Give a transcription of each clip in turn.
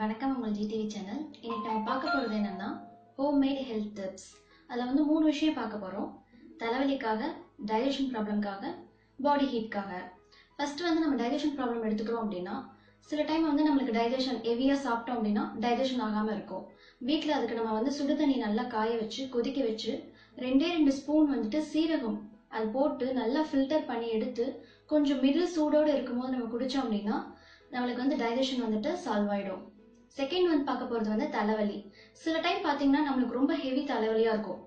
வணக்கம் உங்கள் GTV channel. இன்னைக்கு நம்ம பார்க்க போகிறது என்னன்னா ஹோம்மேட் ஹெல்த் டிப்ஸ். அதில் வந்து 3 விஷயம் பார்க்க போகிறோம். தலைவலிக்காக, டைஜஷன் ப்ராப்ளம்காக, பாடி ஹீட்காக. ஃபர்ஸ்ட் வந்து நம்ம டைஜஷன் ப்ராப்ளம் எடுத்துக்கிறோம் அப்படின்னா சில டைம் வந்து நம்மளுக்கு டைஜஷன் ஹெவியாக சாப்பிட்டோம் அப்படின்னா டைஜஷன் ஆகாமல் இருக்கும். வீட்டில் அதுக்கு நம்ம வந்து சுடு தண்ணி நல்லா காய வச்சு கொதிக்க வச்சு 2 ஸ்பூன் வந்துட்டு சீரகம் அது போட்டு நல்லா ஃபில்டர் பண்ணி எடுத்து கொஞ்சம் மிடில் சூடோடு இருக்கும்போது நம்ம குடித்தோம் அப்படின்னா நம்மளுக்கு வந்து டைஜஷன் வந்துட்டு சால்வ் ஆகிடும். செகண்ட் வந்து பார்க்க போகிறது வந்து தலைவலி. சில டைம் பார்த்தீங்கன்னா நம்மளுக்கு ரொம்ப ஹெவி தலைவலியாக இருக்கும்.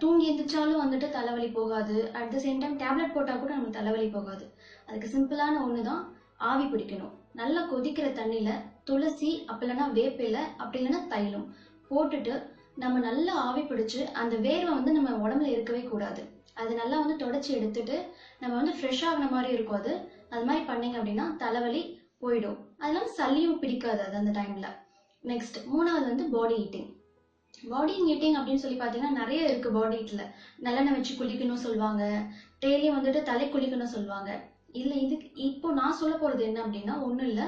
தூங்கி எந்திரிச்சாலும் வந்துட்டு தலைவலி போகாது. At the same time tablet போட்டால் கூட நம்மளுக்கு தலைவலி போகாது. அதுக்கு சிம்பிளான ஒன்று தான், ஆவி பிடிக்கணும். நல்லா கொதிக்கிற தண்ணியில் துளசி, அப்படி இல்லைன்னா வேப்பிலை, அப்படி இல்லைன்னா தைலம் போட்டுட்டு நம்ம நல்லா ஆவி பிடிச்சு அந்த வேர்வை வந்து நம்ம உடம்புல இருக்கவே கூடாது. அது நல்லா வந்து தொடச்சி எடுத்துட்டு நம்ம வந்து ஃப்ரெஷ் ஆகின மாதிரி இருக்கும். அது மாதிரி பண்ணீங்க அப்படின்னா தலைவலி போயிடும். அதெல்லாம் சளியும் பிடிக்காது அது அந்த டைம்ல. நெக்ஸ்ட் 3வது வந்து பாடி ஹீட்டிங். பாடி ஹீட்டிங் அப்படின்னு சொல்லி பார்த்தீங்கன்னா நிறைய இருக்கு. பாடி ஹீட்ல நல்லெண்ணெய் வச்சு குளிக்கணும் சொல்லுவாங்க, டெய்லியும் வந்துட்டு தலை குளிக்கணும் சொல்லுவாங்க. இல்லை, இதுக்கு இப்போ நான் சொல்ல போறது என்ன அப்படின்னா ஒன்றும் இல்லை,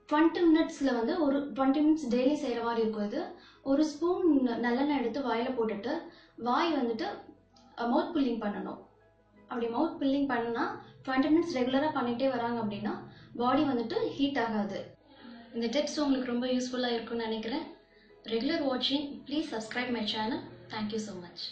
20 மினிட்ஸ்ல வந்து ஒரு 20 மினிட்ஸ் டெய்லி செய்யற மாதிரி இருக்கும். இது ஒரு ஸ்பூன் நல்லெண்ணெய் எடுத்து வாயில போட்டுட்டு வாய் வந்துட்டு மவுத் புல்லிங் பண்ணணும். அப்படி மவுத் புல்லிங் பண்ணா 20 மினிட்ஸ் ரெகுலரா பண்ணிட்டே வராங்க அப்படின்னா பாடி வந்துட்டு ஹீட் ஆகாது. இந்த டிப்ஸ் உங்களுக்கு ரொம்ப யூஸ்ஃபுல்லா இருக்கும்னு நினைக்கிறேன். ரெகுலர் வாட்சிங், please subscribe my channel. Thank you so much.